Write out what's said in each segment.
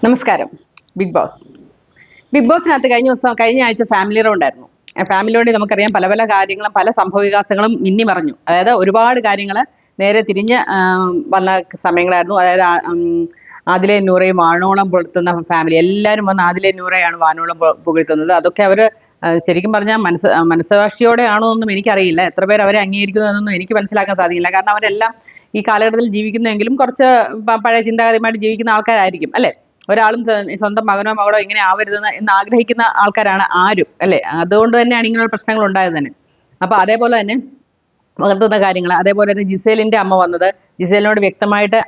നമസ്കാരം. Big boss big ബോസിനകത്ത് കഴിഞ്ഞ ആഴ്ച ഫാമിലി റൗണ്ട് ആയിരുന്നു. ഫാമിലി റൗണ്ടിൽ നമുക്കറിയാം പല പല കാര്യങ്ങളും പല സംഭവവികാസങ്ങളും മിന്നി മറഞ്ഞു. അതായത് ഒരുപാട് കാര്യങ്ങൾ നേരെ തിരിഞ്ഞ് വന്ന സമയങ്ങളായിരുന്നു. അതായത് ആദിലെ നൂറയും വാനോളം പുകഴ്ത്തുന്ന ഫാമിലി എല്ലാവരും വന്ന് ആദിലെ നൂറയാണ് വാനോളം പുകഴ്ത്തുന്നത്. അതൊക്കെ അവർ ശരിക്കും പറഞ്ഞാൽ മനസ്സാക്ഷിയോടെ ആണോ എന്നും എനിക്കറിയില്ല. എത്ര പേർ അവരെ അംഗീകരിക്കുന്നതെന്നൊന്നും എനിക്ക് മനസ്സിലാക്കാൻ സാധിക്കില്ല. കാരണം അവരെല്ലാം ഈ കാലഘട്ടത്തിൽ ജീവിക്കുന്നെങ്കിലും കുറച്ച് പഴയ ചിന്താഗതിയുമായിട്ട് ജീവിക്കുന്ന ആൾക്കാരായിരിക്കും അല്ലേ. ഒരാളും സ്വന്തം മകനോ മകളോ ഇങ്ങനെ ആവരുതെന്ന് എന്ന് ആഗ്രഹിക്കുന്ന ആൾക്കാരാണ് ആരും അല്ലേ. അതുകൊണ്ട് തന്നെയാണ് ഇങ്ങനെയുള്ള പ്രശ്നങ്ങൾ ഉണ്ടായത് തന്നെ. അപ്പൊ അതേപോലെ തന്നെ വളർത്തുന്ന കാര്യങ്ങൾ, അതേപോലെ തന്നെ ജിസേലിന്റെ അമ്മ വന്നത് ജിസേലിനോട് വ്യക്തമായിട്ട്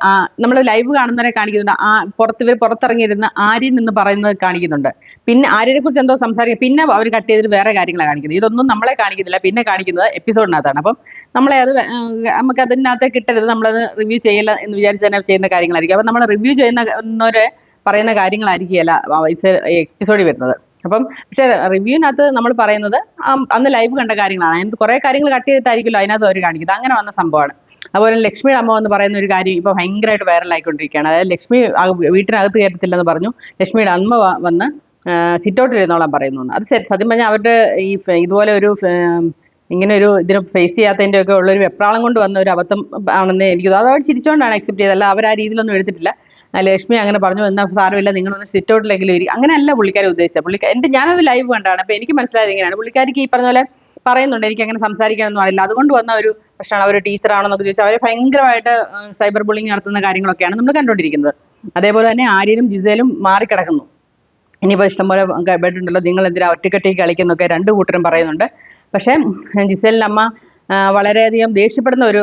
നമ്മൾ ലൈവ് കാണുന്നവരെ കാണിക്കുന്നുണ്ട്. ഇവർ പുറത്തിറങ്ങിയിരുന്ന ആര്യൻ എന്ന് പറയുന്നത് കാണിക്കുന്നുണ്ട്. പിന്നെ ആര്യനെ കുറിച്ച് എന്തോ സംസാരിക്കുക, പിന്നെ അവർ കട്ട് ചെയ്തിട്ട് വേറെ കാര്യങ്ങളാണ് കാണിക്കുന്നത്. ഇതൊന്നും നമ്മളെ കാണിക്കുന്നില്ല, പിന്നെ കാണിക്കുന്നത് എപ്പിസോഡിനകത്താണ്. അപ്പം നമ്മളെ അത് നമുക്ക് അതിനകത്ത് കിട്ടരുത്, നമ്മളത് റിവ്യൂ ചെയ്യില്ല എന്ന് വിചാരിച്ച് തന്നെ ചെയ്യുന്ന കാര്യങ്ങളായിരിക്കും. അപ്പം നമ്മൾ റിവ്യൂ ചെയ്യുന്നവരെ പറയുന്ന കാര്യങ്ങളായിരിക്കുകയല്ല എപ്പിസോഡിൽ വരുന്നത്. അപ്പം പക്ഷേ റിവ്യൂവിനകത്ത് നമ്മൾ പറയുന്നത് അന്ന് ലൈവ് കണ്ട കാര്യങ്ങളാണ്. അതിനകത്ത് കുറേ കാര്യങ്ങൾ കട്ട് ചെയ്തിട്ടായിരിക്കുമല്ലോ അതിനകത്ത് അവർ കാണിക്കുന്നത്. അങ്ങനെ വന്ന സംഭവമാണ്. അതുപോലെ ലക്ഷ്മിയുടെ അമ്മ എന്ന് പറയുന്ന ഒരു കാര്യം ഇപ്പോൾ ഭയങ്കരമായിട്ട് വൈറലായിക്കൊണ്ടിരിക്കുകയാണ്. അതായത് ലക്ഷ്മി വീട്ടിനകത്ത് കയറ്റത്തില്ലെന്ന് പറഞ്ഞു. ലക്ഷ്മിയുടെ അമ്മ വന്ന് സിറ്റൗട്ടിൽ ഇരുന്നോളാൻ പറയുന്നു. അത് സത്യം പറഞ്ഞാൽ അവരുടെ ഈ ഇതുപോലെ ഒരു ഇങ്ങനെ ഒരു ഇതിനെ ഫേസ് ചെയ്യാത്തതിൻ്റെ ഒക്കെ ഉള്ളൊരു വെപ്രാളം കൊണ്ട് വന്ന ഒരു അബദ്ധം ആണെന്ന് എനിക്ക് തോന്നുന്നു. അത് അവർ ചിരിച്ചുകൊണ്ടാണ് അക്സെപ്റ്റ് ചെയ്തത്, അല്ല അവർ ആ രീതിയിലൊന്നും എടുത്തിട്ടില്ല. ലക്ഷ്മി അങ്ങനെ പറഞ്ഞു, എന്നാൽ സാരമില്ല നിങ്ങളൊന്ന് സിറ്റൗട്ടിലെങ്കിലും ഇരിക്കും, അങ്ങനെയല്ല പുള്ളിക്കാരി ഉദ്ദേശിച്ചത്. ഞാനത് ലൈവ് കണ്ടാണ്. അപ്പോൾ എനിക്ക് മനസ്സിലായത് ഇങ്ങനെയാണ്. പുള്ളിക്കാരിക്ക് ഈ പറഞ്ഞ പോലെ പറയുന്നുണ്ട് എനിക്ക് അങ്ങനെ സംസാരിക്കാനൊന്നും അറിയില്ല, അതുകൊണ്ട് വന്ന ഒരു പ്രശ്നമാണ്. അവർ ടീച്ചറാണെന്നൊക്കെ ചോദിച്ചാൽ അവരെ ഭയങ്കരമായിട്ട് സൈബർ ബുള്ളിങ് നടത്തുന്ന കാര്യങ്ങളൊക്കെയാണ് നമ്മൾ കണ്ടുകൊണ്ടിരിക്കുന്നത്. അതേപോലെ തന്നെ ആര്യനും ജിസേലും മാറിക്കിടക്കുന്നു. ഇനിയിപ്പോൾ ഇഷ്ടംപോലെ കേട്ടിട്ടുണ്ടല്ലോ, നിങ്ങൾ എന്തിനാ ഒറ്റക്കെട്ടി കളിക്കുന്നൊക്കെ രണ്ട് കൂട്ടരും പറയുന്നുണ്ട്. പക്ഷേ ജിസേലിൻ്റെ അമ്മ വളരെയധികം ദേഷ്യപ്പെടുന്ന ഒരു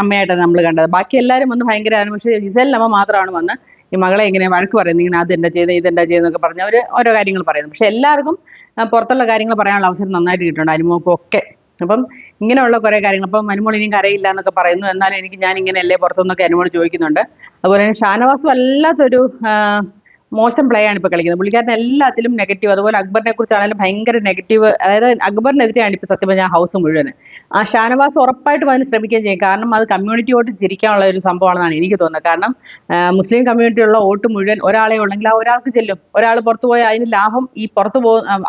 അമ്മയായിട്ടാണ് നമ്മൾ കണ്ടത്. ബാക്കി എല്ലാവരും വന്ന് ഭയങ്കരമാണ്. പക്ഷേ ജിസേലിൻ്റെ അമ്മ മാത്രമാണ് വന്ന് ഈ മകളെ ഇങ്ങനെ വഴക്ക് പറയുന്നത്. ഇങ്ങനെ അതെന്താ ചെയ്ത് ഇതെന്താ ചെയ്തെന്നൊക്കെ പറഞ്ഞ് അവർ ഓരോ കാര്യങ്ങൾ പറയുന്നു. പക്ഷേ എല്ലാവർക്കും പുറത്തുള്ള കാര്യങ്ങൾ പറയാനുള്ള അവസരം നന്നായിട്ട് കിട്ടുന്നുണ്ട്, അനുമോൾക്കൊക്കെ. അപ്പം ഇങ്ങനെയുള്ള കുറേ കാര്യങ്ങൾ, അപ്പം അനുമോൾ ഇനിയും കരയില്ല എന്നൊക്കെ പറയുന്നു. എന്നാലും ഞാൻ ഇങ്ങനെയല്ലേ പുറത്തുനിന്നൊക്കെ അനുമോൾ ചോദിക്കുന്നുണ്ട്. അതുപോലെ തന്നെ ഷാനവാസ് വല്ലാത്തൊരു മോശം പ്ലേ ആണ് ഇപ്പോൾ കളിക്കുന്നത്. പുള്ളിക്കാരൻ എല്ലാത്തിലും നെഗറ്റീവ്. അതുപോലെ അക്ബറിനെ കുറിച്ചാണെങ്കിലും ഭയങ്കര നെഗറ്റീവ്. അതായത് അക്ബറിനെതിരെയാണ് ഇപ്പോൾ സത്യം പറഞ്ഞാൽ ഹൗസ് മുഴുവൻ. ഷാനവാസ് ഉറപ്പായിട്ടും അതിന് ശ്രമിക്കുകയും ചെയ്യും. കാരണം അത് കമ്മ്യൂണിറ്റി വോട്ട് ചിരിക്കാനുള്ള ഒരു സംഭവമാണെന്നാണ് എനിക്ക് തോന്നുന്നത്. കാരണം മുസ്ലിം കമ്മ്യൂണിറ്റിയുള്ള വോട്ട് മുഴുവൻ ഒരാളെ ഉള്ളെങ്കിൽ ആ ഒരാൾക്ക് ചെല്ലും. ഒരാൾ പുറത്തു പോയാൽ അതിന് ലാഭം ഈ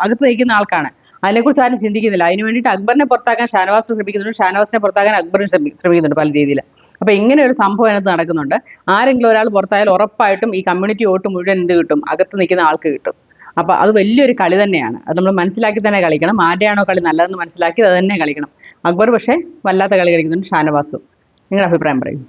അകത്ത് നയിക്കുന്ന ആൾക്കാണ്. അതിനെക്കുറിച്ച് ആരും ചിന്തിക്കുന്നില്ല. അതിന് വേണ്ടിയിട്ട് അക്ബറിനെ പുറത്താക്കാൻ ഷാനവാസ് ശ്രമിക്കുന്നുണ്ട്, ഷാനവാസിനെ പുറത്താക്കാൻ അക്ബറിനെ ശ്രമിക്കുന്നുണ്ട് പല രീതിയിൽ. അപ്പോൾ ഇങ്ങനെ ഒരു സംഭവം അതിനകത്ത് നടക്കുന്നുണ്ട്. ആരെങ്കിലും ഒരാൾ പുറത്തായാൽ ഉറപ്പായിട്ടും ഈ കമ്മ്യൂണിറ്റി വോട്ട് മുഴുവൻ എന്ത് കിട്ടും, അകത്ത് നിൽക്കുന്ന ആൾക്ക് കിട്ടും. അപ്പോൾ അത് വലിയൊരു കളി തന്നെയാണ്. അത് നമ്മൾ മനസ്സിലാക്കി തന്നെ കളിക്കണം. ആരുടെയാണോ കളി നല്ലതെന്ന് മനസ്സിലാക്കി അത് തന്നെ കളിക്കണം. അക്ബർ പക്ഷേ വല്ലാത്ത കളി കളിക്കുന്നുണ്ട്, ഷാനവാസും. നിങ്ങളുടെ അഭിപ്രായം പറയും.